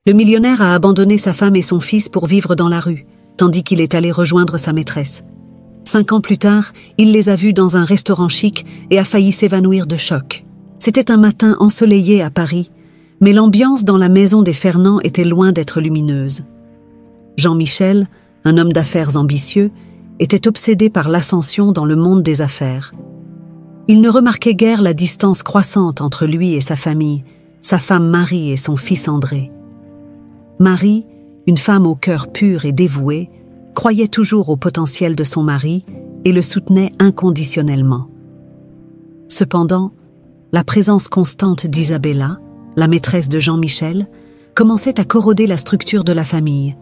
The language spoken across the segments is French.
Le millionnaire a abandonné sa femme et son fils pour vivre dans la rue, tandis qu'il est allé rejoindre sa maîtresse. 5 ans plus tard, il les a vus dans un restaurant chic et a failli s'évanouir de choc. C'était un matin ensoleillé à Paris, mais l'ambiance dans la maison des Fernand était loin d'être lumineuse. Jean-Michel, un homme d'affaires ambitieux, était obsédé par l'ascension dans le monde des affaires. Il ne remarquait guère la distance croissante entre lui et sa famille, sa femme Marie et son fils André. Marie, une femme au cœur pur et dévoué, croyait toujours au potentiel de son mari et le soutenait inconditionnellement. Cependant, la présence constante d'Isabella, la maîtresse de Jean-Michel, commençait à corroder la structure de la famille.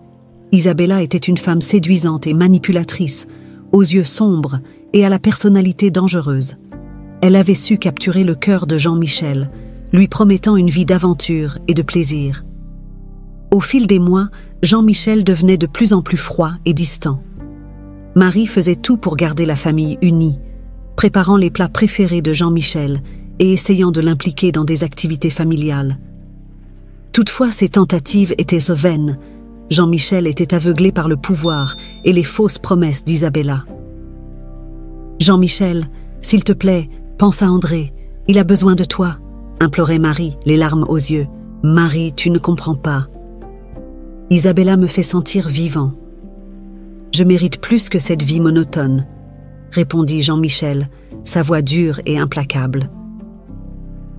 Isabella était une femme séduisante et manipulatrice, aux yeux sombres et à la personnalité dangereuse. Elle avait su capturer le cœur de Jean-Michel, lui promettant une vie d'aventure et de plaisir. Au fil des mois, Jean-Michel devenait de plus en plus froid et distant. Marie faisait tout pour garder la famille unie, préparant les plats préférés de Jean-Michel et essayant de l'impliquer dans des activités familiales. Toutefois, ces tentatives étaient vaines. Jean-Michel était aveuglé par le pouvoir et les fausses promesses d'Isabella. « Jean-Michel, s'il te plaît, pense à André. Il a besoin de toi », implorait Marie, les larmes aux yeux. « Marie, tu ne comprends pas. Isabella me fait sentir vivant. Je mérite plus que cette vie monotone, » répondit Jean-Michel, sa voix dure et implacable.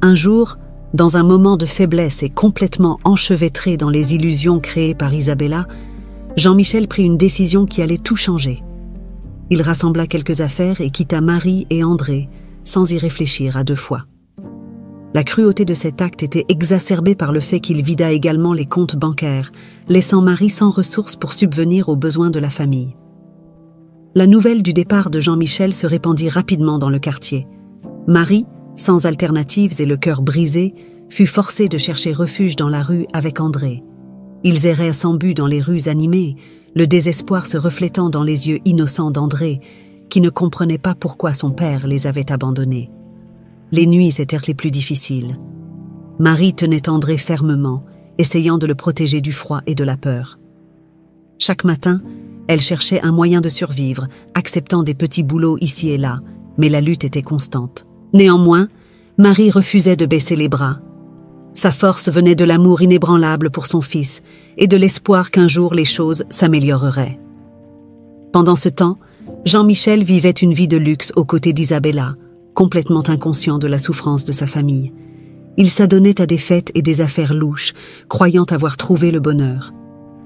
Un jour, dans un moment de faiblesse et complètement enchevêtré dans les illusions créées par Isabella, Jean-Michel prit une décision qui allait tout changer. Il rassembla quelques affaires et quitta Marie et André, sans y réfléchir à 2 fois. La cruauté de cet acte était exacerbée par le fait qu'il vida également les comptes bancaires, laissant Marie sans ressources pour subvenir aux besoins de la famille. La nouvelle du départ de Jean-Michel se répandit rapidement dans le quartier. Marie, sans alternatives et le cœur brisé, fut forcée de chercher refuge dans la rue avec André. Ils erraient sans but dans les rues animées, le désespoir se reflétant dans les yeux innocents d'André, qui ne comprenait pas pourquoi son père les avait abandonnés. Les nuits étaient les plus difficiles. Marie tenait André fermement, essayant de le protéger du froid et de la peur. Chaque matin, elle cherchait un moyen de survivre, acceptant des petits boulots ici et là, mais la lutte était constante. Néanmoins, Marie refusait de baisser les bras. Sa force venait de l'amour inébranlable pour son fils et de l'espoir qu'un jour les choses s'amélioreraient. Pendant ce temps, Jean-Michel vivait une vie de luxe aux côtés d'Isabella, complètement inconscient de la souffrance de sa famille. Il s'adonnait à des fêtes et des affaires louches, croyant avoir trouvé le bonheur.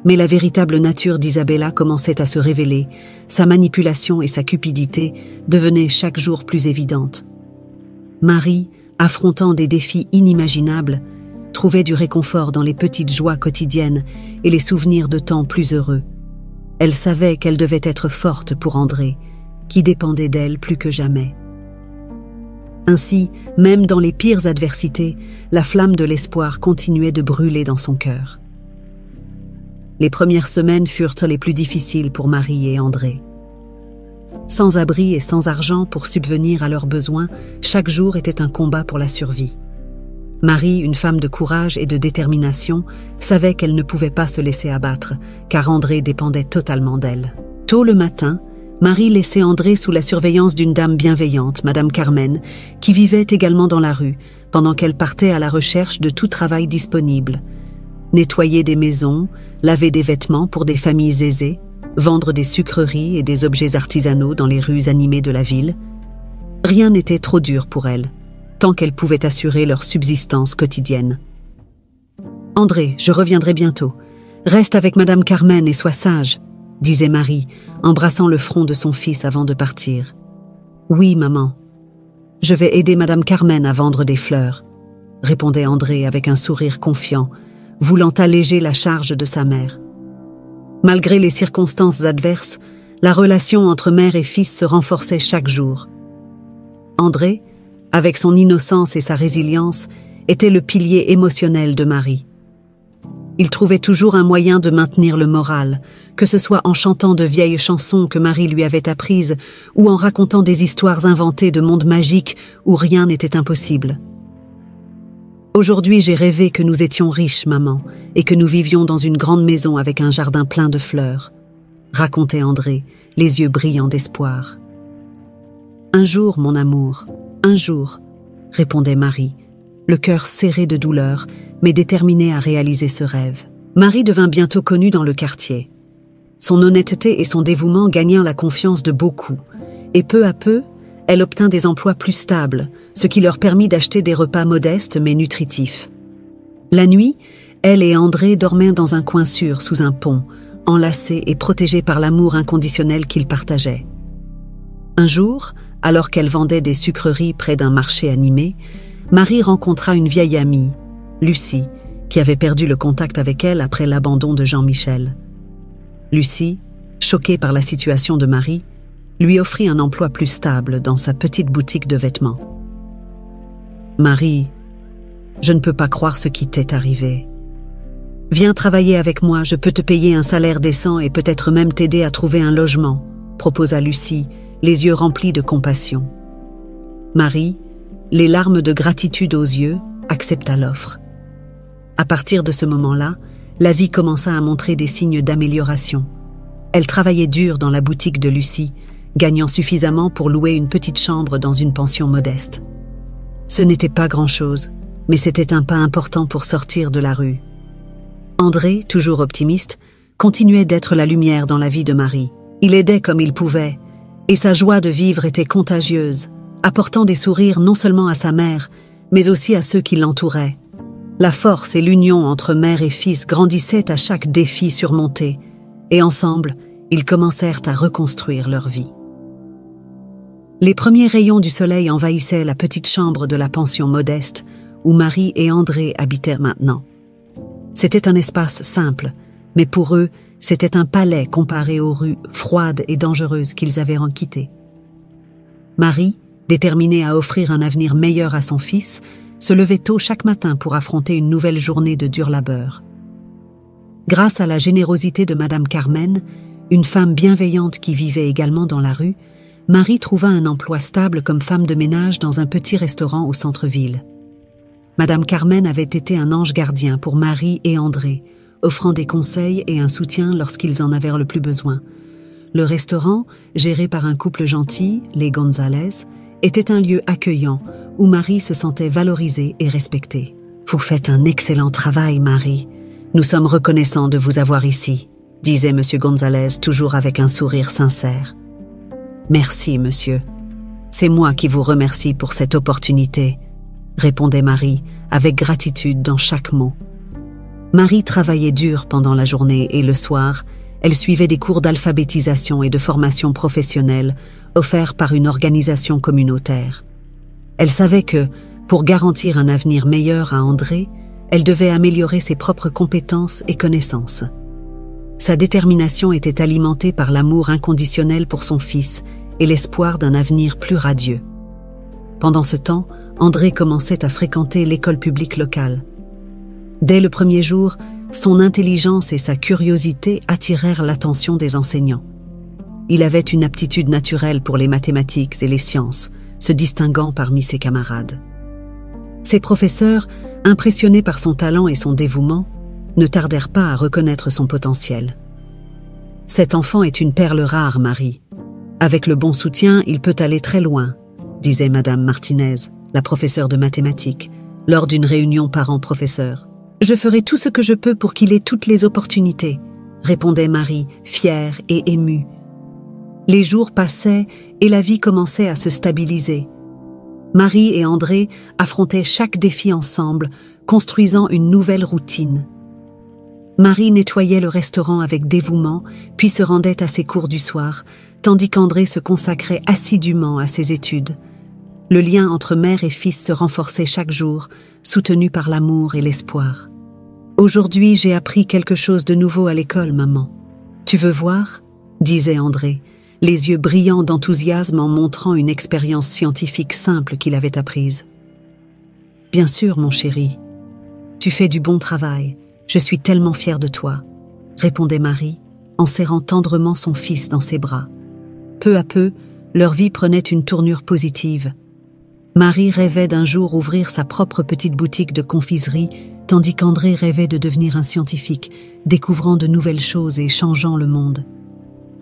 Mais la véritable nature d'Isabella commençait à se révéler, sa manipulation et sa cupidité devenaient chaque jour plus évidentes. Marie, affrontant des défis inimaginables, trouvait du réconfort dans les petites joies quotidiennes et les souvenirs de temps plus heureux. Elle savait qu'elle devait être forte pour André, qui dépendait d'elle plus que jamais. Ainsi, même dans les pires adversités, la flamme de l'espoir continuait de brûler dans son cœur. Les premières semaines furent les plus difficiles pour Marie et André. Sans abri et sans argent pour subvenir à leurs besoins, chaque jour était un combat pour la survie. Marie, une femme de courage et de détermination, savait qu'elle ne pouvait pas se laisser abattre, car André dépendait totalement d'elle. Tôt le matin, Marie laissait André sous la surveillance d'une dame bienveillante, Madame Carmen, qui vivait également dans la rue, pendant qu'elle partait à la recherche de tout travail disponible. Nettoyer des maisons, laver des vêtements pour des familles aisées, vendre des sucreries et des objets artisanaux dans les rues animées de la ville. Rien n'était trop dur pour elle, tant qu'elle pouvait assurer leur subsistance quotidienne. « André, je reviendrai bientôt. Reste avec Madame Carmen et sois sage », disait Marie, embrassant le front de son fils avant de partir. « Oui, maman. Je vais aider Madame Carmen à vendre des fleurs », répondait André avec un sourire confiant, voulant alléger la charge de sa mère. Malgré les circonstances adverses, la relation entre mère et fils se renforçait chaque jour. André, avec son innocence et sa résilience, était le pilier émotionnel de Marie. Il trouvait toujours un moyen de maintenir le moral, que ce soit en chantant de vieilles chansons que Marie lui avait apprises ou en racontant des histoires inventées de mondes magiques où rien n'était impossible. Aujourd'hui, j'ai rêvé que nous étions riches, maman, et que nous vivions dans une grande maison avec un jardin plein de fleurs, racontait André, les yeux brillants d'espoir. Un jour, mon amour, un jour, répondait Marie, le cœur serré de douleur, mais déterminée à réaliser ce rêve. Marie devint bientôt connue dans le quartier. Son honnêteté et son dévouement gagnèrent la confiance de beaucoup, et peu à peu, elle obtint des emplois plus stables, ce qui leur permit d'acheter des repas modestes mais nutritifs. La nuit, elle et André dormaient dans un coin sûr sous un pont, enlacés et protégés par l'amour inconditionnel qu'ils partageaient. Un jour, alors qu'elle vendait des sucreries près d'un marché animé, Marie rencontra une vieille amie, Lucie, qui avait perdu le contact avec elle après l'abandon de Jean-Michel. Lucie, choquée par la situation de Marie, lui offrit un emploi plus stable dans sa petite boutique de vêtements. « Marie, je ne peux pas croire ce qui t'est arrivé. Viens travailler avec moi, je peux te payer un salaire décent et peut-être même t'aider à trouver un logement, » proposa Lucie, les yeux remplis de compassion. Marie, les larmes de gratitude aux yeux, accepta l'offre. À partir de ce moment-là, la vie commença à montrer des signes d'amélioration. Elle travaillait dur dans la boutique de Lucie, gagnant suffisamment pour louer une petite chambre dans une pension modeste. Ce n'était pas grand-chose, mais c'était un pas important pour sortir de la rue. André, toujours optimiste, continuait d'être la lumière dans la vie de Marie. Il aidait comme il pouvait, et sa joie de vivre était contagieuse, apportant des sourires non seulement à sa mère, mais aussi à ceux qui l'entouraient. La force et l'union entre mère et fils grandissaient à chaque défi surmonté, et ensemble, ils commencèrent à reconstruire leur vie. Les premiers rayons du soleil envahissaient la petite chambre de la pension modeste où Marie et André habitaient maintenant. C'était un espace simple, mais pour eux, c'était un palais comparé aux rues froides et dangereuses qu'ils avaient en quitté. Marie, déterminée à offrir un avenir meilleur à son fils, se levait tôt chaque matin pour affronter une nouvelle journée de dur labeur. Grâce à la générosité de Madame Carmen, une femme bienveillante qui vivait également dans la rue, Marie trouva un emploi stable comme femme de ménage dans un petit restaurant au centre-ville. Madame Carmen avait été un ange gardien pour Marie et André, offrant des conseils et un soutien lorsqu'ils en avaient le plus besoin. Le restaurant, géré par un couple gentil, les González, était un lieu accueillant où Marie se sentait valorisée et respectée. « Vous faites un excellent travail, Marie. Nous sommes reconnaissants de vous avoir ici, » disait M. González toujours avec un sourire sincère. « Merci, monsieur. C'est moi qui vous remercie pour cette opportunité, » répondait Marie, avec gratitude dans chaque mot. Marie travaillait dur pendant la journée et le soir, elle suivait des cours d'alphabétisation et de formation professionnelle offerts par une organisation communautaire. Elle savait que, pour garantir un avenir meilleur à André, elle devait améliorer ses propres compétences et connaissances. Sa détermination était alimentée par l'amour inconditionnel pour son fils et l'espoir d'un avenir plus radieux. Pendant ce temps, André commençait à fréquenter l'école publique locale. Dès le premier jour, son intelligence et sa curiosité attirèrent l'attention des enseignants. Il avait une aptitude naturelle pour les mathématiques et les sciences, se distinguant parmi ses camarades. Ses professeurs, impressionnés par son talent et son dévouement, ne tardèrent pas à reconnaître son potentiel. « Cet enfant est une perle rare, Marie. Avec le bon soutien, il peut aller très loin, » disait Madame Martinez, la professeure de mathématiques, lors d'une réunion parents-professeurs. « Je ferai tout ce que je peux pour qu'il ait toutes les opportunités, » répondait Marie, fière et émue. Les jours passaient et la vie commençait à se stabiliser. Marie et André affrontaient chaque défi ensemble, construisant une nouvelle routine. Marie nettoyait le restaurant avec dévouement, puis se rendait à ses cours du soir, tandis qu'André se consacrait assidûment à ses études. Le lien entre mère et fils se renforçait chaque jour, soutenu par l'amour et l'espoir. « Aujourd'hui, j'ai appris quelque chose de nouveau à l'école, maman. Tu veux voir ?» disait André, les yeux brillants d'enthousiasme en montrant une expérience scientifique simple qu'il avait apprise. « Bien sûr, mon chéri. Tu fais du bon travail. Je suis tellement fière de toi, » répondait Marie, en serrant tendrement son fils dans ses bras. Peu à peu, leur vie prenait une tournure positive. Marie rêvait d'un jour ouvrir sa propre petite boutique de confiserie, tandis qu'André rêvait de devenir un scientifique, découvrant de nouvelles choses et changeant le monde.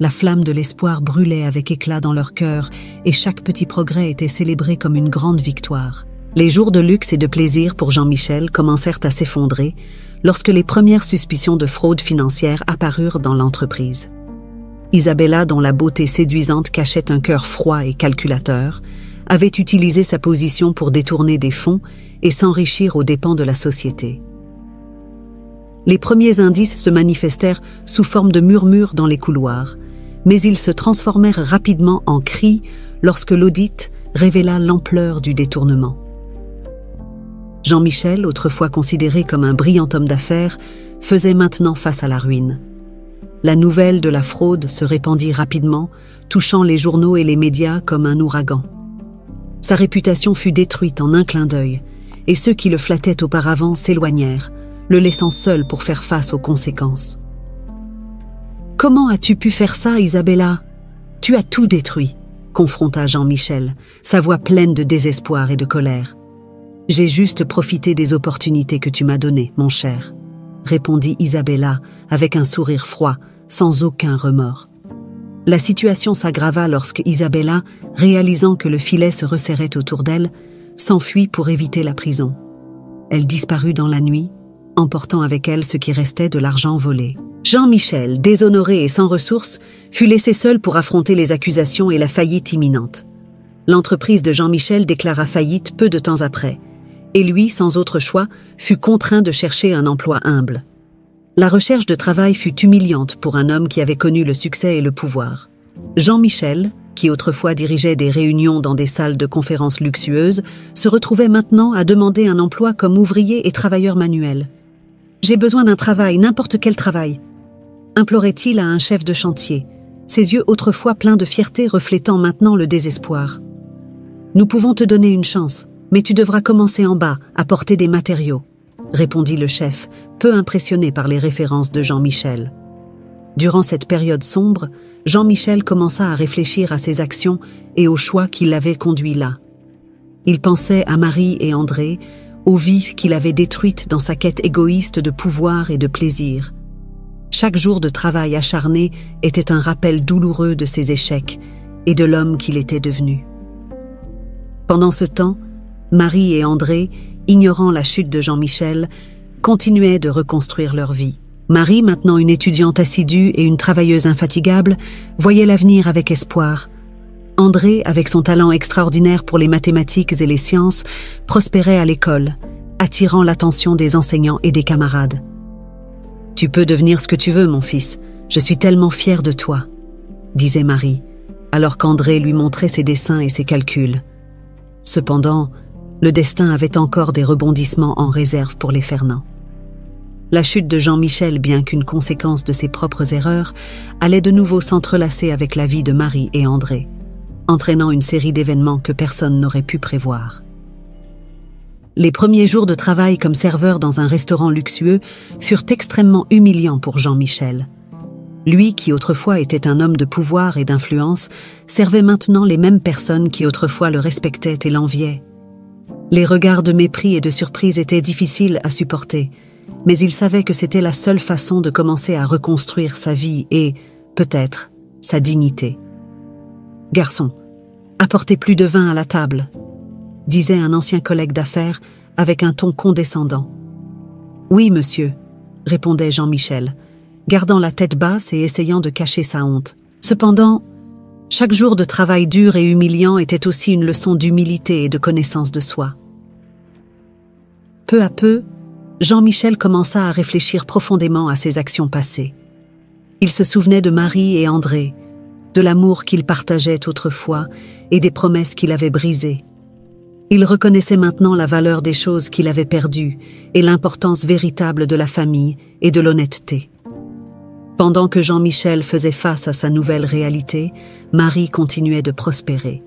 La flamme de l'espoir brûlait avec éclat dans leur cœur et chaque petit progrès était célébré comme une grande victoire. Les jours de luxe et de plaisir pour Jean-Michel commencèrent à s'effondrer lorsque les premières suspicions de fraude financière apparurent dans l'entreprise. Isabella, dont la beauté séduisante cachait un cœur froid et calculateur, avait utilisé sa position pour détourner des fonds et s'enrichir aux dépens de la société. Les premiers indices se manifestèrent sous forme de murmures dans les couloirs, mais ils se transformèrent rapidement en cris lorsque l'audit révéla l'ampleur du détournement. Jean-Michel, autrefois considéré comme un brillant homme d'affaires, faisait maintenant face à la ruine. La nouvelle de la fraude se répandit rapidement, touchant les journaux et les médias comme un ouragan. Sa réputation fut détruite en un clin d'œil, et ceux qui le flattaient auparavant s'éloignèrent, le laissant seul pour faire face aux conséquences. « Comment as-tu pu faire ça, Isabella ? Tu as tout détruit », confronta Jean-Michel, sa voix pleine de désespoir et de colère. « J'ai juste profité des opportunités que tu m'as données, mon cher », répondit Isabella avec un sourire froid, sans aucun remords. La situation s'aggrava lorsque Isabella, réalisant que le filet se resserrait autour d'elle, s'enfuit pour éviter la prison. Elle disparut dans la nuit, emportant avec elle ce qui restait de l'argent volé. Jean-Michel, déshonoré et sans ressources, fut laissé seul pour affronter les accusations et la faillite imminente. L'entreprise de Jean-Michel déclara faillite peu de temps après, et lui, sans autre choix, fut contraint de chercher un emploi humble. La recherche de travail fut humiliante pour un homme qui avait connu le succès et le pouvoir. Jean-Michel, qui autrefois dirigeait des réunions dans des salles de conférences luxueuses, se retrouvait maintenant à demander un emploi comme ouvrier et travailleur manuel. « J'ai besoin d'un travail, n'importe quel travail », implorait-il à un chef de chantier, ses yeux autrefois pleins de fierté reflétant maintenant le désespoir. « Nous pouvons te donner une chance, mais tu devras commencer en bas, à porter des matériaux », répondit le chef, peu impressionné par les références de Jean-Michel. Durant cette période sombre, Jean-Michel commença à réfléchir à ses actions et aux choix qui l'avaient conduit là. Il pensait à Marie et André, aux vies qu'il avait détruites dans sa quête égoïste de pouvoir et de plaisir. Chaque jour de travail acharné était un rappel douloureux de ses échecs et de l'homme qu'il était devenu. Pendant ce temps, Marie et André, ignorant la chute de Jean-Michel, continuaient de reconstruire leur vie. Marie, maintenant une étudiante assidue et une travailleuse infatigable, voyait l'avenir avec espoir. André, avec son talent extraordinaire pour les mathématiques et les sciences, prospérait à l'école, attirant l'attention des enseignants et des camarades. « Tu peux devenir ce que tu veux, mon fils. Je suis tellement fière de toi », disait Marie, alors qu'André lui montrait ses dessins et ses calculs. Cependant, le destin avait encore des rebondissements en réserve pour les Fernand. La chute de Jean-Michel, bien qu'une conséquence de ses propres erreurs, allait de nouveau s'entrelacer avec la vie de Marie et André, entraînant une série d'événements que personne n'aurait pu prévoir. Les premiers jours de travail comme serveur dans un restaurant luxueux furent extrêmement humiliants pour Jean-Michel. Lui, qui autrefois était un homme de pouvoir et d'influence, servait maintenant les mêmes personnes qui autrefois le respectaient et l'enviaient. Les regards de mépris et de surprise étaient difficiles à supporter, mais il savait que c'était la seule façon de commencer à reconstruire sa vie et, peut-être, sa dignité. « Garçon, apportez plus de vin à la table », disait un ancien collègue d'affaires avec un ton condescendant. « Oui, monsieur », répondait Jean-Michel, gardant la tête basse et essayant de cacher sa honte. Cependant, chaque jour de travail dur et humiliant était aussi une leçon d'humilité et de connaissance de soi. Peu à peu, Jean-Michel commença à réfléchir profondément à ses actions passées. Il se souvenait de Marie et André, de l'amour qu'ils partageaient autrefois et des promesses qu'il avait brisées. Il reconnaissait maintenant la valeur des choses qu'il avait perdues et l'importance véritable de la famille et de l'honnêteté. Pendant que Jean-Michel faisait face à sa nouvelle réalité, Marie continuait de prospérer.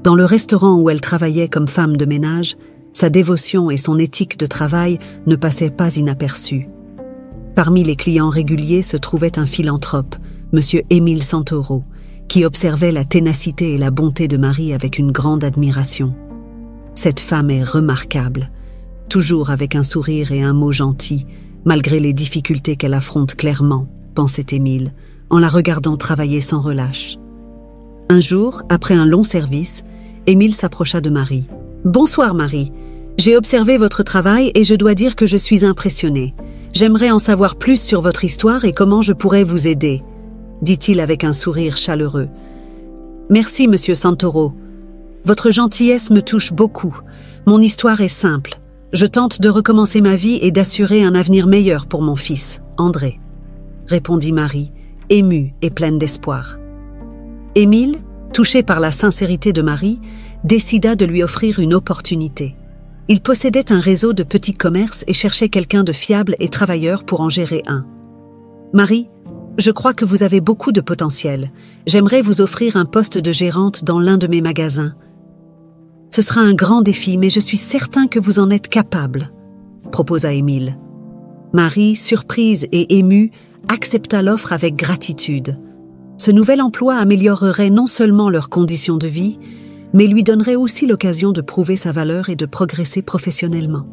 Dans le restaurant où elle travaillait comme femme de ménage, sa dévotion et son éthique de travail ne passaient pas inaperçues. Parmi les clients réguliers se trouvait un philanthrope, M. Émile Santoro, qui observait la ténacité et la bonté de Marie avec une grande admiration. Cette femme est remarquable, toujours avec un sourire et un mot gentil, malgré les difficultés qu'elle affronte clairement, pensait Émile, en la regardant travailler sans relâche. Un jour, après un long service, Émile s'approcha de Marie. « Bonsoir Marie, j'ai observé votre travail et je dois dire que je suis impressionné. J'aimerais en savoir plus sur votre histoire et comment je pourrais vous aider, » dit-il avec un sourire chaleureux. « Merci, monsieur Santoro. Votre gentillesse me touche beaucoup. Mon histoire est simple. Je tente de recommencer ma vie et d'assurer un avenir meilleur pour mon fils, André, » répondit Marie, émue et pleine d'espoir. Émile, touché par la sincérité de Marie, décida de lui offrir une opportunité. Il possédait un réseau de petits commerces et cherchait quelqu'un de fiable et travailleur pour en gérer un. « Marie, je crois que vous avez beaucoup de potentiel. J'aimerais vous offrir un poste de gérante dans l'un de mes magasins. Ce sera un grand défi, mais je suis certain que vous en êtes capable, » proposa Émile. Marie, surprise et émue, accepta l'offre avec gratitude. Ce nouvel emploi améliorerait non seulement leurs conditions de vie, mais lui donnerait aussi l'occasion de prouver sa valeur et de progresser professionnellement.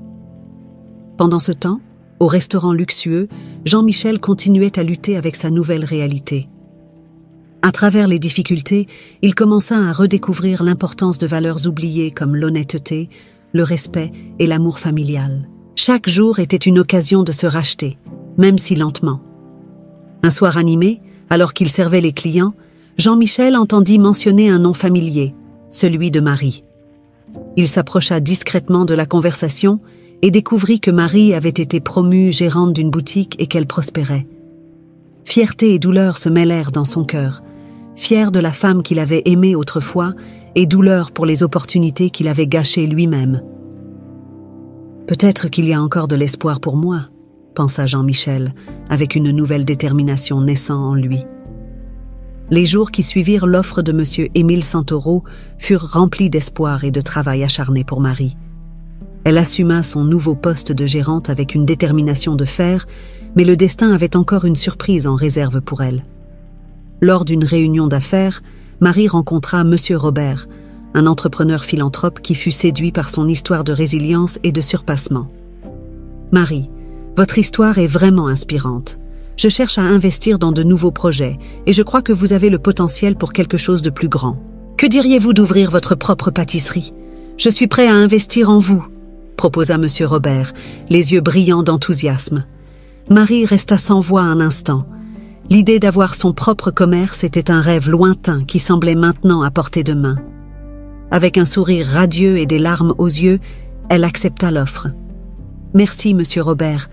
Pendant ce temps, au restaurant luxueux, Jean-Michel continuait à lutter avec sa nouvelle réalité. À travers les difficultés, il commença à redécouvrir l'importance de valeurs oubliées comme l'honnêteté, le respect et l'amour familial. Chaque jour était une occasion de se racheter, même si lentement. Un soir animé, alors qu'il servait les clients, Jean-Michel entendit mentionner un nom familier, celui de Marie. Il s'approcha discrètement de la conversation et découvrit que Marie avait été promue gérante d'une boutique et qu'elle prospérait. Fierté et douleur se mêlèrent dans son cœur, fier de la femme qu'il avait aimée autrefois et douleur pour les opportunités qu'il avait gâchées lui-même. « Peut-être qu'il y a encore de l'espoir pour moi », pensa Jean-Michel, avec une nouvelle détermination naissant en lui. Les jours qui suivirent l'offre de M. Émile Santoro furent remplis d'espoir et de travail acharné pour Marie. Elle assuma son nouveau poste de gérante avec une détermination de fer, mais le destin avait encore une surprise en réserve pour elle. Lors d'une réunion d'affaires, Marie rencontra M. Robert, un entrepreneur philanthrope qui fut séduit par son histoire de résilience et de surpassement. « Marie, votre histoire est vraiment inspirante. Je cherche à investir dans de nouveaux projets et je crois que vous avez le potentiel pour quelque chose de plus grand. Que diriez-vous d'ouvrir votre propre pâtisserie? Je suis prêt à investir en vous, » proposa M. Robert, les yeux brillants d'enthousiasme. Marie resta sans voix un instant. L'idée d'avoir son propre commerce était un rêve lointain qui semblait maintenant à portée de main. Avec un sourire radieux et des larmes aux yeux, elle accepta l'offre. « Merci, M. Robert.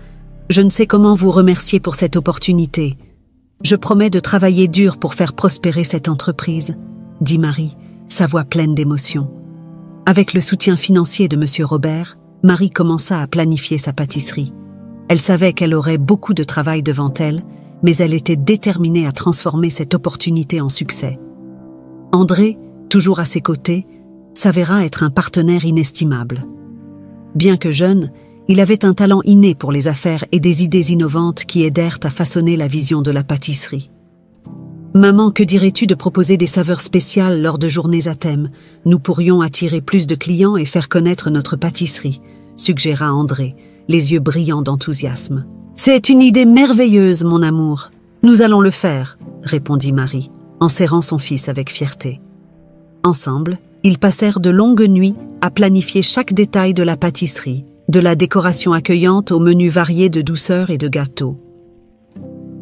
Je ne sais comment vous remercier pour cette opportunité. Je promets de travailler dur pour faire prospérer cette entreprise, » dit Marie, sa voix pleine d'émotion. Avec le soutien financier de M. Robert, Marie commença à planifier sa pâtisserie. Elle savait qu'elle aurait beaucoup de travail devant elle, mais elle était déterminée à transformer cette opportunité en succès. André, toujours à ses côtés, s'avéra être un partenaire inestimable. Bien que jeune, il avait un talent inné pour les affaires et des idées innovantes qui aidèrent à façonner la vision de la pâtisserie. « Maman, que dirais-tu de proposer des saveurs spéciales lors de journées à thème? Nous pourrions attirer plus de clients et faire connaître notre pâtisserie, » suggéra André, les yeux brillants d'enthousiasme. « C'est une idée merveilleuse, mon amour. Nous allons le faire, » répondit Marie, en serrant son fils avec fierté. Ensemble, ils passèrent de longues nuits à planifier chaque détail de la pâtisserie, de la décoration accueillante au menu varié de douceurs et de gâteaux.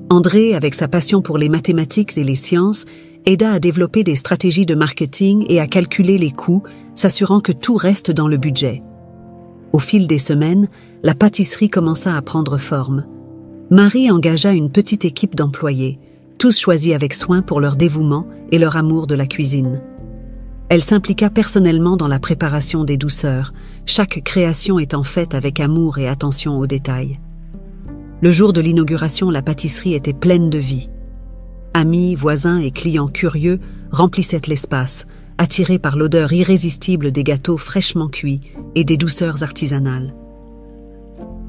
André, avec sa passion pour les mathématiques et les sciences, aida à développer des stratégies de marketing et à calculer les coûts, s'assurant que tout reste dans le budget. Au fil des semaines, la pâtisserie commença à prendre forme. Marie engagea une petite équipe d'employés, tous choisis avec soin pour leur dévouement et leur amour de la cuisine. Elle s'impliqua personnellement dans la préparation des douceurs, chaque création étant faite avec amour et attention aux détails. Le jour de l'inauguration, la pâtisserie était pleine de vie. Amis, voisins et clients curieux remplissaient l'espace, attirés par l'odeur irrésistible des gâteaux fraîchement cuits et des douceurs artisanales.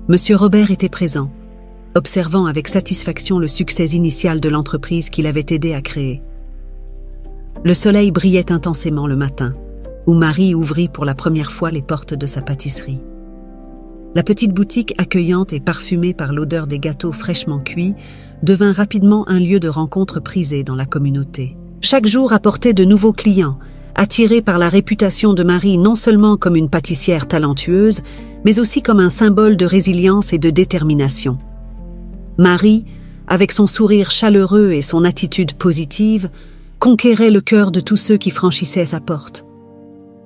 Monsieur Robert était présent, observant avec satisfaction le succès initial de l'entreprise qu'il avait aidé à créer. Le soleil brillait intensément le matin, où Marie ouvrit pour la première fois les portes de sa pâtisserie. La petite boutique accueillante et parfumée par l'odeur des gâteaux fraîchement cuits devint rapidement un lieu de rencontre prisé dans la communauté. Chaque jour apportait de nouveaux clients, attirés par la réputation de Marie non seulement comme une pâtissière talentueuse, mais aussi comme un symbole de résilience et de détermination. Marie, avec son sourire chaleureux et son attitude positive, conquérait le cœur de tous ceux qui franchissaient sa porte.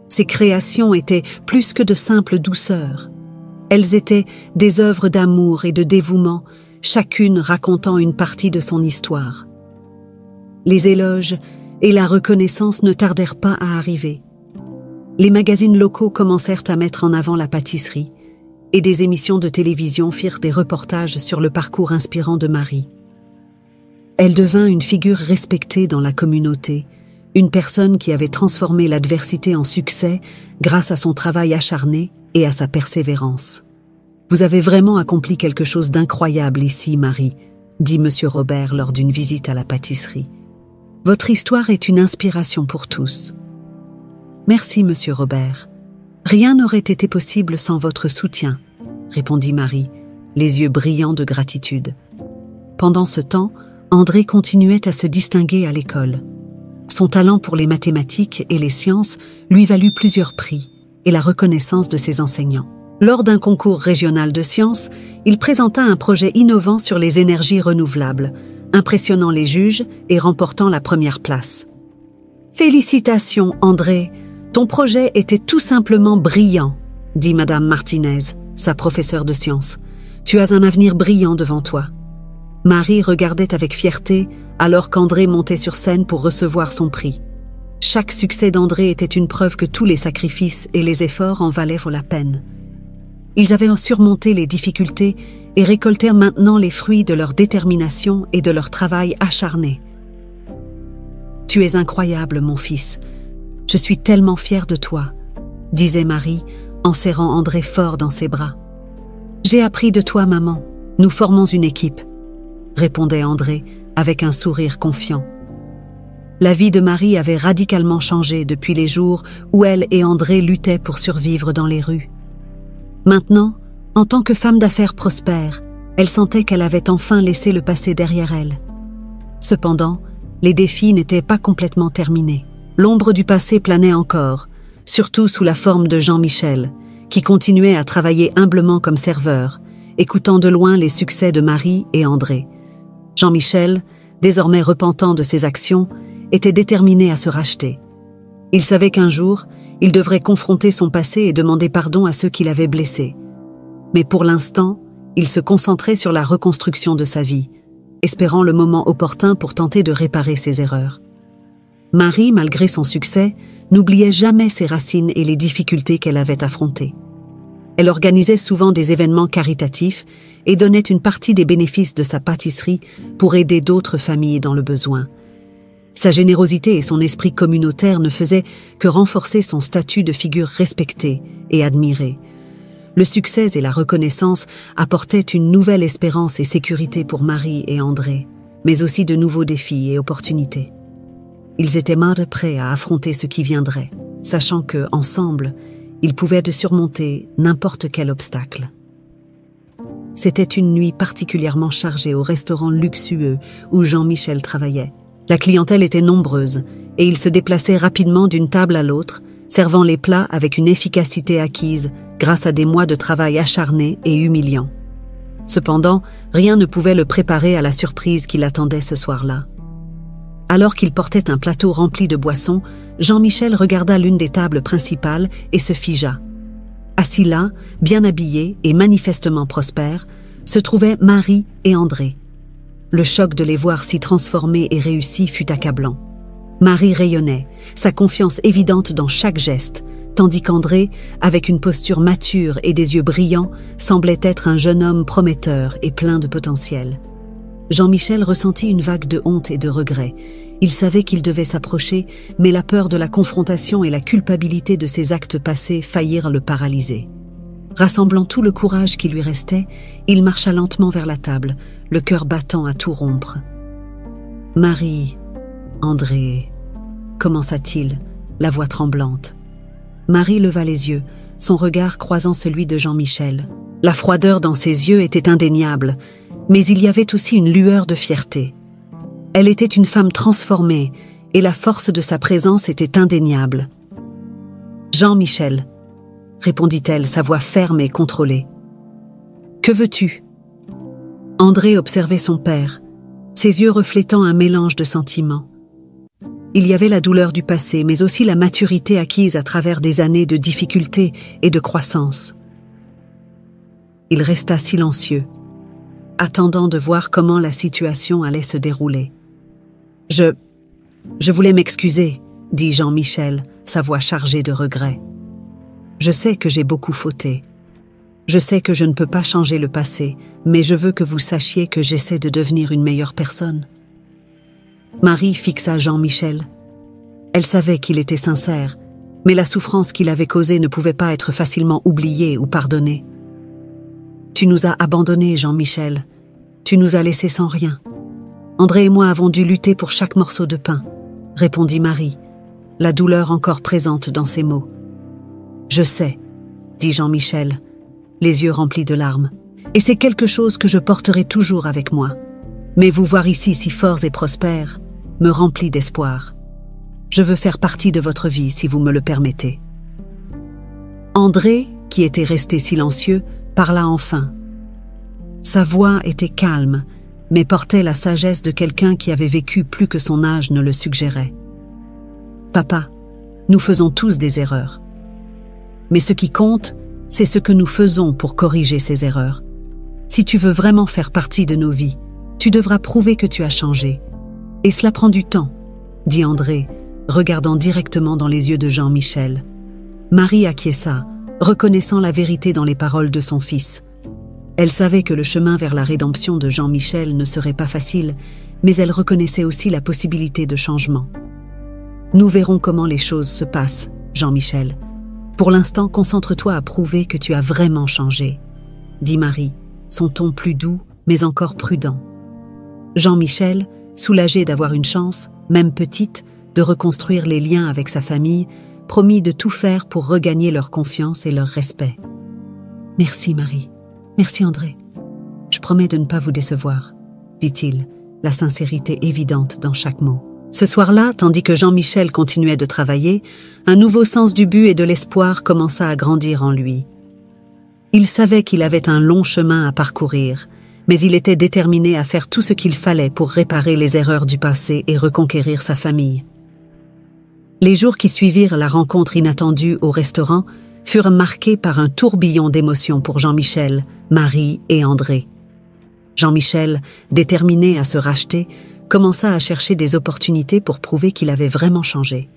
Ses créations étaient plus que de simples douceurs. Elles étaient des œuvres d'amour et de dévouement, chacune racontant une partie de son histoire. Les éloges et la reconnaissance ne tardèrent pas à arriver. Les magazines locaux commencèrent à mettre en avant la pâtisserie, et des émissions de télévision firent des reportages sur le parcours inspirant de Marie. Elle devint une figure respectée dans la communauté, une personne qui avait transformé l'adversité en succès grâce à son travail acharné et à sa persévérance. « Vous avez vraiment accompli quelque chose d'incroyable ici, Marie », dit M. Robert lors d'une visite à la pâtisserie. « Votre histoire est une inspiration pour tous. » « Merci, M. Robert. Rien n'aurait été possible sans votre soutien, » répondit Marie, les yeux brillants de gratitude. Pendant ce temps, André continuait à se distinguer à l'école. Son talent pour les mathématiques et les sciences lui valut plusieurs prix et la reconnaissance de ses enseignants. Lors d'un concours régional de sciences, il présenta un projet innovant sur les énergies renouvelables, impressionnant les juges et remportant la première place. « Félicitations, André! Ton projet était tout simplement brillant, » dit Madame Martinez, sa professeure de sciences. « Tu as un avenir brillant devant toi. » Marie regardait avec fierté alors qu'André montait sur scène pour recevoir son prix. Chaque succès d'André était une preuve que tous les sacrifices et les efforts en valaient la peine. Ils avaient surmonté les difficultés et récoltèrent maintenant les fruits de leur détermination et de leur travail acharné. « Tu es incroyable, mon fils. Je suis tellement fière de toi, » disait Marie en serrant André fort dans ses bras. « J'ai appris de toi, maman. Nous formons une équipe, » répondait André avec un sourire confiant. La vie de Marie avait radicalement changé depuis les jours où elle et André luttaient pour survivre dans les rues. Maintenant, en tant que femme d'affaires prospère, elle sentait qu'elle avait enfin laissé le passé derrière elle. Cependant, les défis n'étaient pas complètement terminés. L'ombre du passé planait encore, surtout sous la forme de Jean-Michel, qui continuait à travailler humblement comme serveur, écoutant de loin les succès de Marie et André. Jean-Michel, désormais repentant de ses actions, était déterminé à se racheter. Il savait qu'un jour, il devrait confronter son passé et demander pardon à ceux qui l'avaient blessé. Mais pour l'instant, il se concentrait sur la reconstruction de sa vie, espérant le moment opportun pour tenter de réparer ses erreurs. Marie, malgré son succès, n'oubliait jamais ses racines et les difficultés qu'elle avait affrontées. Elle organisait souvent des événements caritatifs et donnait une partie des bénéfices de sa pâtisserie pour aider d'autres familles dans le besoin. Sa générosité et son esprit communautaire ne faisaient que renforcer son statut de figure respectée et admirée. Le succès et la reconnaissance apportaient une nouvelle espérance et sécurité pour Marie et André, mais aussi de nouveaux défis et opportunités. Ils étaient prêts à affronter ce qui viendrait, sachant que, ensemble, ils pouvaient surmonter n'importe quel obstacle. C'était une nuit particulièrement chargée au restaurant luxueux où Jean-Michel travaillait. La clientèle était nombreuse et il se déplaçait rapidement d'une table à l'autre, servant les plats avec une efficacité acquise grâce à des mois de travail acharné et humiliant. Cependant, rien ne pouvait le préparer à la surprise qui l'attendait ce soir-là. Alors qu'il portait un plateau rempli de boissons, Jean-Michel regarda l'une des tables principales et se figea. Assis là, bien habillés et manifestement prospères, se trouvaient Marie et André. Le choc de les voir si transformés et réussis fut accablant. Marie rayonnait, sa confiance évidente dans chaque geste, tandis qu'André, avec une posture mature et des yeux brillants, semblait être un jeune homme prometteur et plein de potentiel. Jean-Michel ressentit une vague de honte et de regret. Il savait qu'il devait s'approcher, mais la peur de la confrontation et la culpabilité de ses actes passés faillirent le paralyser. Rassemblant tout le courage qui lui restait, il marcha lentement vers la table, le cœur battant à tout rompre. « Marie, André, commença-t-il, la voix tremblante. Marie leva les yeux, son regard croisant celui de Jean-Michel. La froideur dans ses yeux était indéniable, mais il y avait aussi une lueur de fierté. Elle était une femme transformée, et la force de sa présence était indéniable. « Jean-Michel », répondit-elle, sa voix ferme et contrôlée. « Que veux-tu » André observait son père, ses yeux reflétant un mélange de sentiments. Il y avait la douleur du passé, mais aussi la maturité acquise à travers des années de difficultés et de croissance. Il resta silencieux, attendant de voir comment la situation allait se dérouler. « Je voulais m'excuser, » dit Jean-Michel, sa voix chargée de regret. « Je sais que j'ai beaucoup fauté. Je sais que je ne peux pas changer le passé, mais je veux que vous sachiez que j'essaie de devenir une meilleure personne. » Marie fixa Jean-Michel. Elle savait qu'il était sincère, mais la souffrance qu'il avait causée ne pouvait pas être facilement oubliée ou pardonnée. « Tu nous as abandonnés, Jean-Michel. Tu nous as laissés sans rien. André et moi avons dû lutter pour chaque morceau de pain, » répondit Marie, la douleur encore présente dans ses mots. « Je sais, » dit Jean-Michel, les yeux remplis de larmes, « et c'est quelque chose que je porterai toujours avec moi. Mais vous voir ici si forts et prospères me remplit d'espoir. Je veux faire partie de votre vie si vous me le permettez. » André, qui était resté silencieux, parla enfin. Sa voix était calme, mais portait la sagesse de quelqu'un qui avait vécu plus que son âge ne le suggérait. « Papa, nous faisons tous des erreurs. Mais ce qui compte, c'est ce que nous faisons pour corriger ces erreurs. Si tu veux vraiment faire partie de nos vies, tu devras prouver que tu as changé. Et cela prend du temps, » dit André, regardant directement dans les yeux de Jean-Michel. Marie acquiesça, reconnaissant la vérité dans les paroles de son fils. Elle savait que le chemin vers la rédemption de Jean-Michel ne serait pas facile, mais elle reconnaissait aussi la possibilité de changement. « Nous verrons comment les choses se passent, Jean-Michel. Pour l'instant, concentre-toi à prouver que tu as vraiment changé, » dit Marie, son ton plus doux, mais encore prudent. Jean-Michel, soulagé d'avoir une chance, même petite, de reconstruire les liens avec sa famille, promit de tout faire pour regagner leur confiance et leur respect. « Merci, Marie. Merci, André. Je promets de ne pas vous décevoir, » dit-il, la sincérité évidente dans chaque mot. Ce soir-là, tandis que Jean-Michel continuait de travailler, un nouveau sens du but et de l'espoir commença à grandir en lui. Il savait qu'il avait un long chemin à parcourir, mais il était déterminé à faire tout ce qu'il fallait pour réparer les erreurs du passé et reconquérir sa famille. Les jours qui suivirent la rencontre inattendue au restaurant furent marqués par un tourbillon d'émotions pour Jean-Michel, Marie et André. Jean-Michel, déterminé à se racheter, commença à chercher des opportunités pour prouver qu'il avait vraiment changé.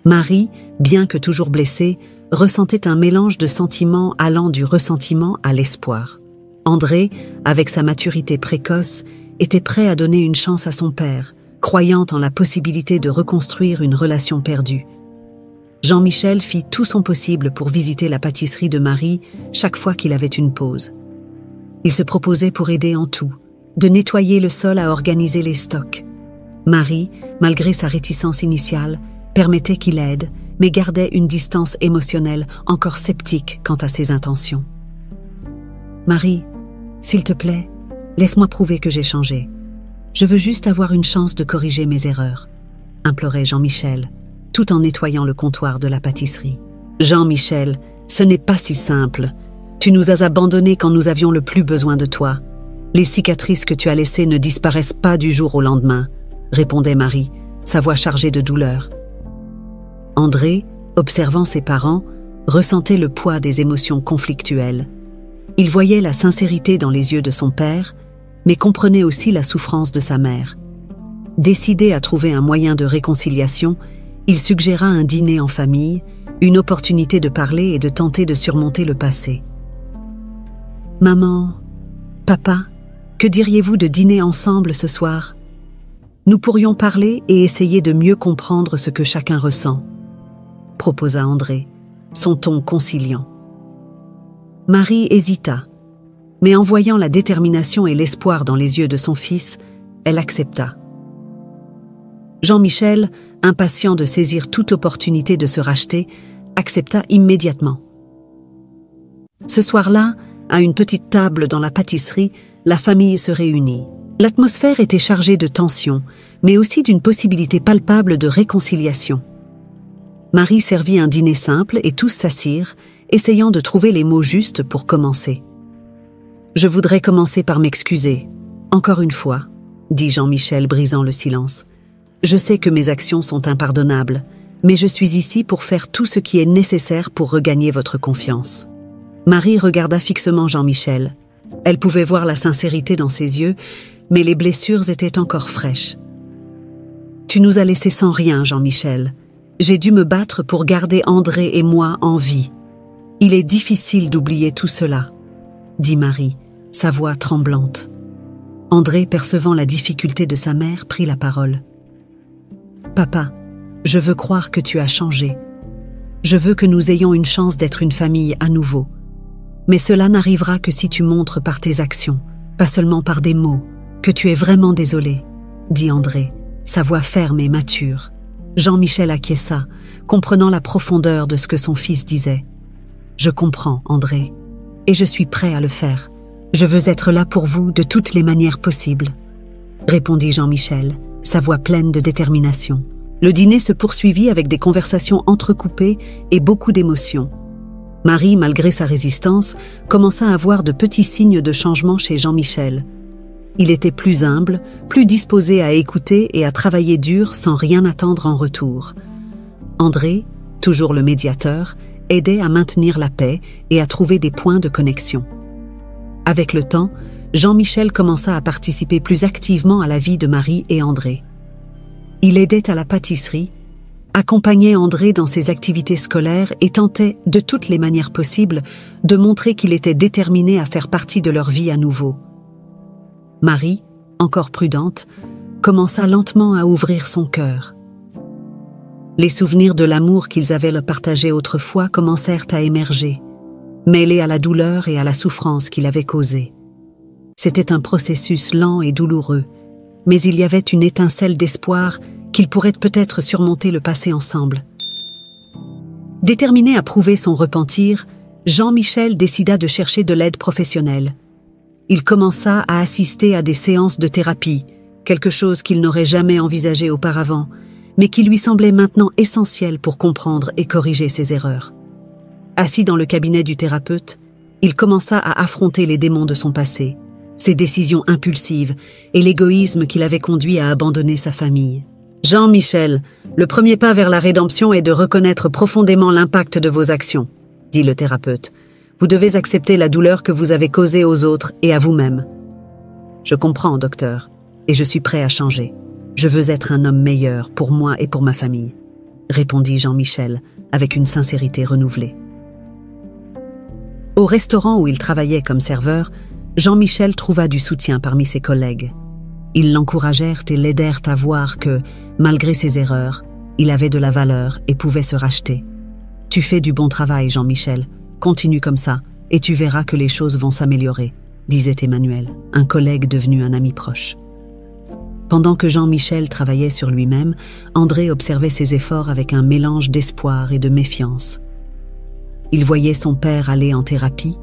Marie, bien que toujours blessée, ressentait un mélange de sentiments allant du ressentiment à l'espoir. André, avec sa maturité précoce, était prêt à donner une chance à son père, croyant en la possibilité de reconstruire une relation perdue. Jean-Michel fit tout son possible pour visiter la pâtisserie de Marie chaque fois qu'il avait une pause. Il se proposait pour aider en tout, de nettoyer le sol à organiser les stocks. Marie, malgré sa réticence initiale, permettait qu'il aide, mais gardait une distance émotionnelle encore sceptique quant à ses intentions. « Marie, s'il te plaît, laisse-moi prouver que j'ai changé. Je veux juste avoir une chance de corriger mes erreurs, » implorait Jean-Michel, tout en nettoyant le comptoir de la pâtisserie. « Jean-Michel, ce n'est pas si simple. Tu nous as abandonnés quand nous avions le plus besoin de toi. Les cicatrices que tu as laissées ne disparaissent pas du jour au lendemain, » répondait Marie, sa voix chargée de douleur. André, observant ses parents, ressentait le poids des émotions conflictuelles. Il voyait la sincérité dans les yeux de son père, mais comprenait aussi la souffrance de sa mère. Décidé à trouver un moyen de réconciliation, il suggéra un dîner en famille, une opportunité de parler et de tenter de surmonter le passé. « Maman, papa, que diriez-vous de dîner ensemble ce soir ? Nous pourrions parler et essayer de mieux comprendre ce que chacun ressent, » proposa André, son ton conciliant. Marie hésita, mais en voyant la détermination et l'espoir dans les yeux de son fils, elle accepta. « Jean-Michel, impatient de saisir toute opportunité de se racheter, accepta immédiatement. Ce soir-là, à une petite table dans la pâtisserie, la famille se réunit. L'atmosphère était chargée de tension, mais aussi d'une possibilité palpable de réconciliation. Marie servit un dîner simple et tous s'assirent, essayant de trouver les mots justes pour commencer. « Je voudrais commencer par m'excuser, encore une fois, » dit Jean-Michel brisant le silence. « Je sais que mes actions sont impardonnables, mais je suis ici pour faire tout ce qui est nécessaire pour regagner votre confiance. » Marie regarda fixement Jean-Michel. Elle pouvait voir la sincérité dans ses yeux, mais les blessures étaient encore fraîches. « Tu nous as laissés sans rien, Jean-Michel. J'ai dû me battre pour garder André et moi en vie. Il est difficile d'oublier tout cela, » dit Marie, sa voix tremblante. André, percevant la difficulté de sa mère, prit la parole. « Papa, je veux croire que tu as changé. Je veux que nous ayons une chance d'être une famille à nouveau. Mais cela n'arrivera que si tu montres par tes actions, pas seulement par des mots, que tu es vraiment désolé, » dit André, sa voix ferme et mature. Jean-Michel acquiesça, comprenant la profondeur de ce que son fils disait. « Je comprends, André, et je suis prêt à le faire. Je veux être là pour vous de toutes les manières possibles, » répondit Jean-Michel, sa voix pleine de détermination. Le dîner se poursuivit avec des conversations entrecoupées et beaucoup d'émotions. Marie, malgré sa résistance, commença à voir de petits signes de changement chez Jean-Michel. Il était plus humble, plus disposé à écouter et à travailler dur sans rien attendre en retour. André, toujours le médiateur, aidait à maintenir la paix et à trouver des points de connexion. Avec le temps, Jean-Michel commença à participer plus activement à la vie de Marie et André. Il aidait à la pâtisserie, accompagnait André dans ses activités scolaires et tentait, de toutes les manières possibles, de montrer qu'il était déterminé à faire partie de leur vie à nouveau. Marie, encore prudente, commença lentement à ouvrir son cœur. Les souvenirs de l'amour qu'ils avaient partagé autrefois commencèrent à émerger, mêlés à la douleur et à la souffrance qu'il avait causée. C'était un processus lent et douloureux, mais il y avait une étincelle d'espoir qu'ils pourraient peut-être surmonter le passé ensemble. Déterminé à prouver son repentir, Jean-Michel décida de chercher de l'aide professionnelle. Il commença à assister à des séances de thérapie, quelque chose qu'il n'aurait jamais envisagé auparavant, mais qui lui semblait maintenant essentiel pour comprendre et corriger ses erreurs. Assis dans le cabinet du thérapeute, il commença à affronter les démons de son passé, ses décisions impulsives et l'égoïsme qui l'avait conduit à abandonner sa famille. « Jean-Michel, le premier pas vers la rédemption est de reconnaître profondément l'impact de vos actions, » dit le thérapeute. « Vous devez accepter la douleur que vous avez causée aux autres et à vous-même. »« Je comprends, docteur, et je suis prêt à changer. Je veux être un homme meilleur pour moi et pour ma famille, » répondit Jean-Michel avec une sincérité renouvelée. Au restaurant où il travaillait comme serveur, Jean-Michel trouva du soutien parmi ses collègues. Ils l'encouragèrent et l'aidèrent à voir que, malgré ses erreurs, il avait de la valeur et pouvait se racheter. « Tu fais du bon travail, Jean-Michel. Continue comme ça, et tu verras que les choses vont s'améliorer, » disait Emmanuel, un collègue devenu un ami proche. Pendant que Jean-Michel travaillait sur lui-même, André observait ses efforts avec un mélange d'espoir et de méfiance. Il voyait son père aller en thérapie,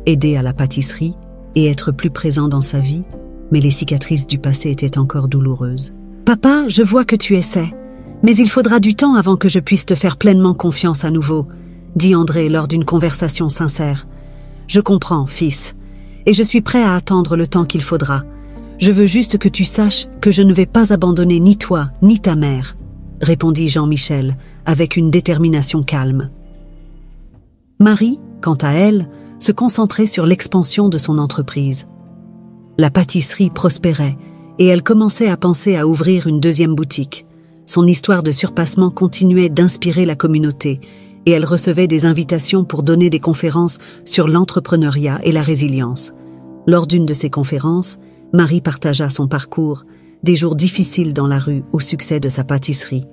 aider à la pâtisserie et être plus présent dans sa vie, mais les cicatrices du passé étaient encore douloureuses. « Papa, je vois que tu essaies, mais il faudra du temps avant que je puisse te faire pleinement confiance à nouveau, » dit André lors d'une conversation sincère. « Je comprends, fils, et je suis prêt à attendre le temps qu'il faudra. Je veux juste que tu saches que je ne vais pas abandonner ni toi, ni ta mère, » répondit Jean-Michel avec une détermination calme. Marie, quant à elle, se concentrait sur l'expansion de son entreprise. La pâtisserie prospérait et elle commençait à penser à ouvrir une deuxième boutique. Son histoire de surpassement continuait d'inspirer la communauté et elle recevait des invitations pour donner des conférences sur l'entrepreneuriat et la résilience. Lors d'une de ces conférences, Marie partagea son parcours, des jours difficiles dans la rue au succès de sa pâtisserie.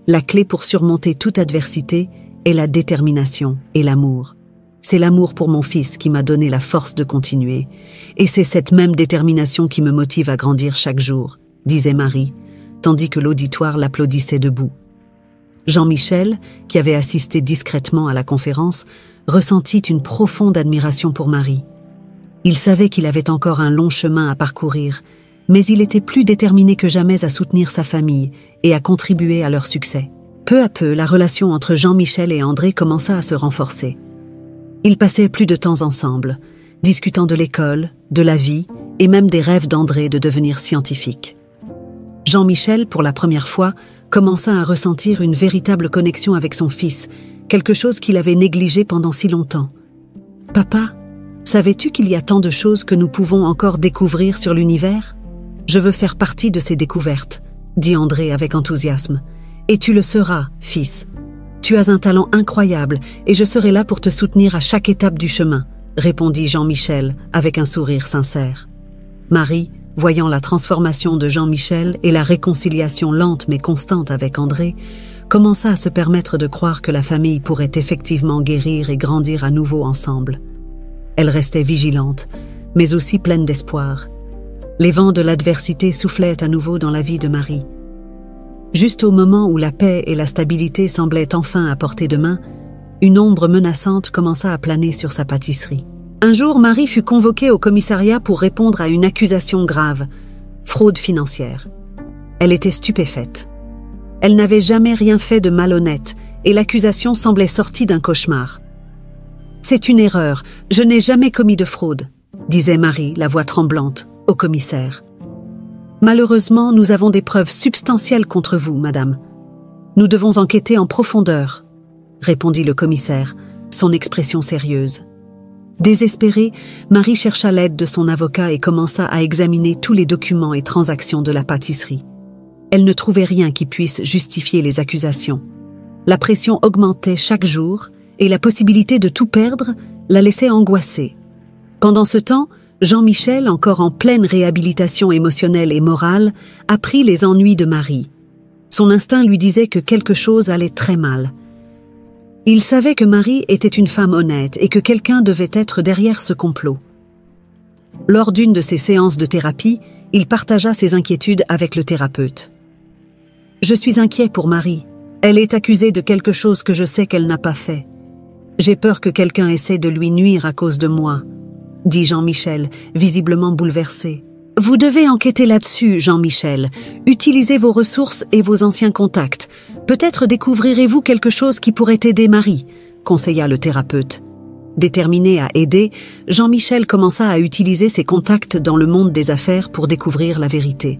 La clé pour surmonter toute adversité est la détermination et l'amour. C'est l'amour pour mon fils qui m'a donné la force de continuer, et c'est cette même détermination qui me motive à grandir chaque jour, disait Marie, tandis que l'auditoire l'applaudissait debout. Jean-Michel, qui avait assisté discrètement à la conférence, ressentit une profonde admiration pour Marie. Il savait qu'il avait encore un long chemin à parcourir, mais il était plus déterminé que jamais à soutenir sa famille et à contribuer à leur succès. Peu à peu, la relation entre Jean-Michel et André commença à se renforcer. Ils passaient plus de temps ensemble, discutant de l'école, de la vie et même des rêves d'André de devenir scientifique. Jean-Michel, pour la première fois, commença à ressentir une véritable connexion avec son fils, quelque chose qu'il avait négligé pendant si longtemps. « Papa, savais-tu qu'il y a tant de choses que nous pouvons encore découvrir sur l'univers ? Je veux faire partie de ces découvertes, dit André avec enthousiasme. Et tu le seras, fils. Tu as un talent incroyable et je serai là pour te soutenir à chaque étape du chemin, répondit Jean-Michel avec un sourire sincère. Marie, voyant la transformation de Jean-Michel et la réconciliation lente mais constante avec André, commença à se permettre de croire que la famille pourrait effectivement guérir et grandir à nouveau ensemble. Elle restait vigilante, mais aussi pleine d'espoir. Les vents de l'adversité soufflaient à nouveau dans la vie de Marie. Juste au moment où la paix et la stabilité semblaient enfin à portée de main, une ombre menaçante commença à planer sur sa pâtisserie. Un jour, Marie fut convoquée au commissariat pour répondre à une accusation grave, fraude financière. Elle était stupéfaite. Elle n'avait jamais rien fait de malhonnête et l'accusation semblait sortie d'un cauchemar. « C'est une erreur, je n'ai jamais commis de fraude », disait Marie, la voix tremblante, au commissaire. « Malheureusement, nous avons des preuves substantielles contre vous, madame. Nous devons enquêter en profondeur, » répondit le commissaire, son expression sérieuse. Désespérée, Marie chercha l'aide de son avocat et commença à examiner tous les documents et transactions de la pâtisserie. Elle ne trouvait rien qui puisse justifier les accusations. La pression augmentait chaque jour et la possibilité de tout perdre la laissait angoissée. Pendant ce temps, Jean-Michel, encore en pleine réhabilitation émotionnelle et morale, apprit les ennuis de Marie. Son instinct lui disait que quelque chose allait très mal. Il savait que Marie était une femme honnête et que quelqu'un devait être derrière ce complot. Lors d'une de ses séances de thérapie, il partagea ses inquiétudes avec le thérapeute. « Je suis inquiet pour Marie. Elle est accusée de quelque chose que je sais qu'elle n'a pas fait. J'ai peur que quelqu'un essaie de lui nuire à cause de moi, » dit Jean-Michel, visiblement bouleversé. « Vous devez enquêter là-dessus, Jean-Michel. Utilisez vos ressources et vos anciens contacts. Peut-être découvrirez-vous quelque chose qui pourrait aider Marie, » conseilla le thérapeute. Déterminé à aider, Jean-Michel commença à utiliser ses contacts dans le monde des affaires pour découvrir la vérité.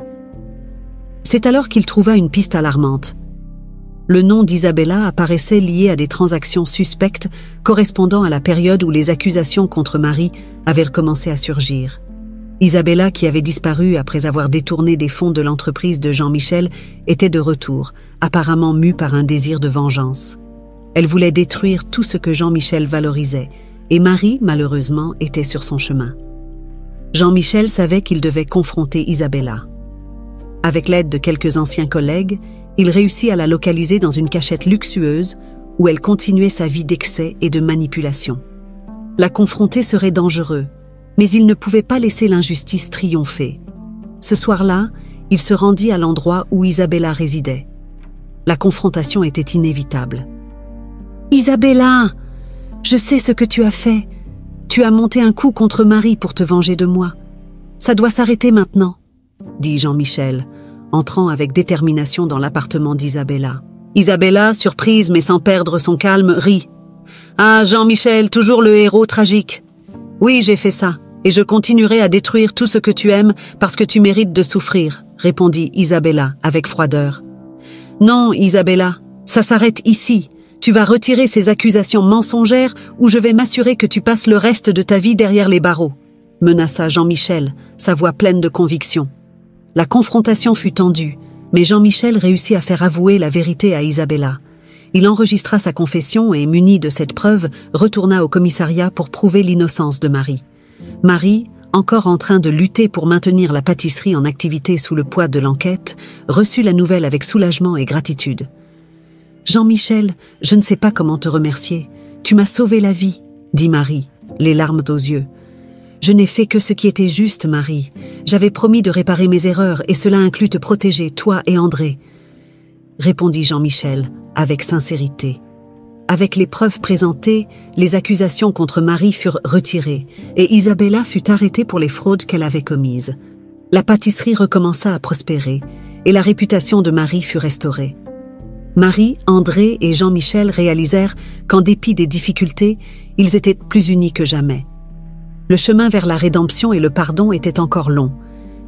C'est alors qu'il trouva une piste alarmante. Le nom d'Isabella apparaissait lié à des transactions suspectes correspondant à la période où les accusations contre Marie avaient commencé à surgir. Isabella, qui avait disparu après avoir détourné des fonds de l'entreprise de Jean-Michel, était de retour, apparemment mue par un désir de vengeance. Elle voulait détruire tout ce que Jean-Michel valorisait, et Marie, malheureusement, était sur son chemin. Jean-Michel savait qu'il devait confronter Isabella. Avec l'aide de quelques anciens collègues, il réussit à la localiser dans une cachette luxueuse où elle continuait sa vie d'excès et de manipulation. La confronter serait dangereux, mais il ne pouvait pas laisser l'injustice triompher. Ce soir-là, il se rendit à l'endroit où Isabella résidait. La confrontation était inévitable. « Isabella, je sais ce que tu as fait. Tu as monté un coup contre Marie pour te venger de moi. Ça doit s'arrêter maintenant, » dit Jean-Michel, entrant avec détermination dans l'appartement d'Isabella. Isabella, surprise mais sans perdre son calme, rit. « Ah, Jean-Michel, toujours le héros tragique. Oui, j'ai fait ça, et je continuerai à détruire tout ce que tu aimes parce que tu mérites de souffrir, » répondit Isabella avec froideur. « Non, Isabella, ça s'arrête ici. Tu vas retirer ces accusations mensongères ou je vais m'assurer que tu passes le reste de ta vie derrière les barreaux, » menaça Jean-Michel, sa voix pleine de conviction. La confrontation fut tendue, mais Jean-Michel réussit à faire avouer la vérité à Isabella. Il enregistra sa confession et, muni de cette preuve, retourna au commissariat pour prouver l'innocence de Marie. Marie, encore en train de lutter pour maintenir la pâtisserie en activité sous le poids de l'enquête, reçut la nouvelle avec soulagement et gratitude. « Jean-Michel, je ne sais pas comment te remercier. Tu m'as sauvé la vie, » dit Marie, les larmes aux yeux. Je n'ai fait que ce qui était juste, Marie. J'avais promis de réparer mes erreurs et cela inclut te protéger, toi et André, répondit Jean-Michel avec sincérité. Avec les preuves présentées, les accusations contre Marie furent retirées et Isabella fut arrêtée pour les fraudes qu'elle avait commises. La pâtisserie recommença à prospérer et la réputation de Marie fut restaurée. Marie, André et Jean-Michel réalisèrent qu'en dépit des difficultés, ils étaient plus unis que jamais. Le chemin vers la rédemption et le pardon était encore long,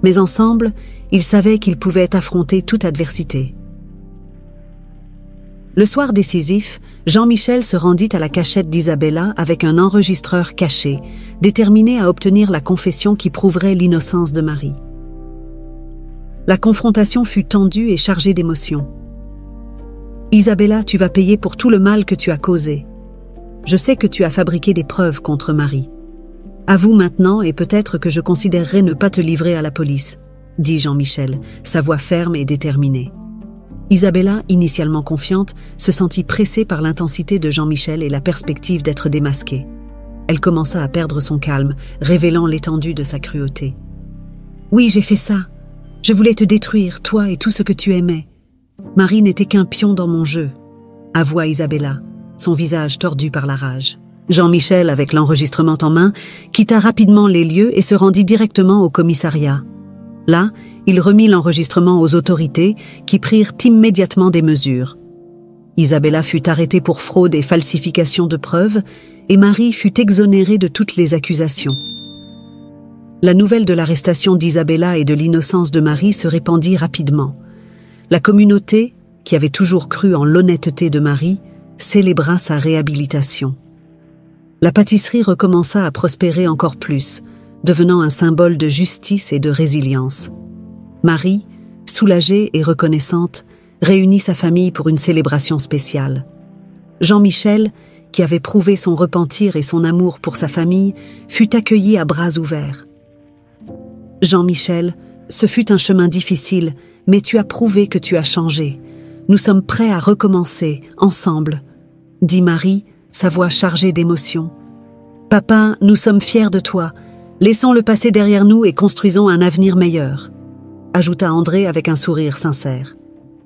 mais ensemble, ils savaient qu'ils pouvaient affronter toute adversité. Le soir décisif, Jean-Michel se rendit à la cachette d'Isabella avec un enregistreur caché, déterminé à obtenir la confession qui prouverait l'innocence de Marie. La confrontation fut tendue et chargée d'émotions. « Isabella, tu vas payer pour tout le mal que tu as causé. Je sais que tu as fabriqué des preuves contre Marie. Avoue maintenant et peut-être que je considérerai ne pas te livrer à la police, » dit Jean-Michel, sa voix ferme et déterminée. Isabella, initialement confiante, se sentit pressée par l'intensité de Jean-Michel et la perspective d'être démasquée. Elle commença à perdre son calme, révélant l'étendue de sa cruauté. « Oui, j'ai fait ça. Je voulais te détruire, toi et tout ce que tu aimais. Marie n'était qu'un pion dans mon jeu, » avoua Isabella, son visage tordu par la rage. Jean-Michel, avec l'enregistrement en main, quitta rapidement les lieux et se rendit directement au commissariat. Là, il remit l'enregistrement aux autorités qui prirent immédiatement des mesures. Isabella fut arrêtée pour fraude et falsification de preuves et Marie fut exonérée de toutes les accusations. La nouvelle de l'arrestation d'Isabella et de l'innocence de Marie se répandit rapidement. La communauté, qui avait toujours cru en l'honnêteté de Marie, célébra sa réhabilitation. La pâtisserie recommença à prospérer encore plus, devenant un symbole de justice et de résilience. Marie, soulagée et reconnaissante, réunit sa famille pour une célébration spéciale. Jean-Michel, qui avait prouvé son repentir et son amour pour sa famille, fut accueilli à bras ouverts. « Jean-Michel, ce fut un chemin difficile, mais tu as prouvé que tu as changé. Nous sommes prêts à recommencer, ensemble, » dit Marie, sa voix chargée d'émotion. « Papa, nous sommes fiers de toi. Laissons le passé derrière nous et construisons un avenir meilleur, » ajouta André avec un sourire sincère.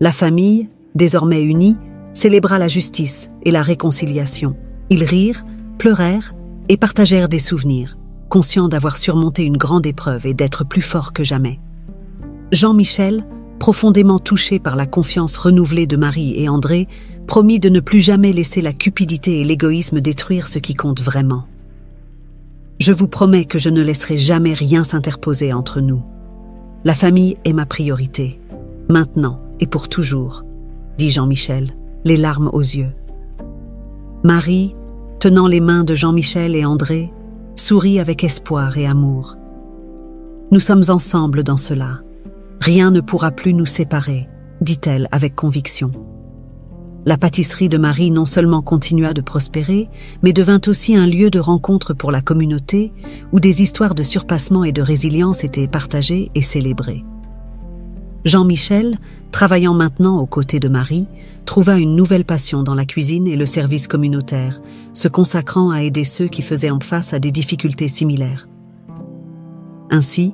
La famille, désormais unie, célébra la justice et la réconciliation. Ils rirent, pleurèrent et partagèrent des souvenirs, conscients d'avoir surmonté une grande épreuve et d'être plus forts que jamais. Jean-Michel, profondément touché par la confiance renouvelée de Marie et André, promit de ne plus jamais laisser la cupidité et l'égoïsme détruire ce qui compte vraiment. « Je vous promets que je ne laisserai jamais rien s'interposer entre nous. La famille est ma priorité, maintenant et pour toujours, » dit Jean-Michel, les larmes aux yeux. Marie, tenant les mains de Jean-Michel et André, sourit avec espoir et amour. « Nous sommes ensemble dans cela. Rien ne pourra plus nous séparer, » dit-elle avec conviction. La pâtisserie de Marie non seulement continua de prospérer, mais devint aussi un lieu de rencontre pour la communauté, où des histoires de surpassement et de résilience étaient partagées et célébrées. Jean-Michel, travaillant maintenant aux côtés de Marie, trouva une nouvelle passion dans la cuisine et le service communautaire, se consacrant à aider ceux qui faisaient face à des difficultés similaires. Ainsi,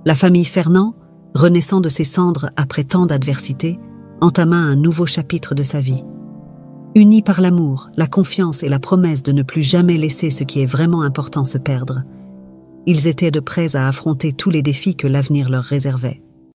la famille Fernand, renaissant de ses cendres après tant d'adversités, entama un nouveau chapitre de sa vie. Unis par l'amour, la confiance et la promesse de ne plus jamais laisser ce qui est vraiment important se perdre, ils étaient de prêts à affronter tous les défis que l'avenir leur réservait.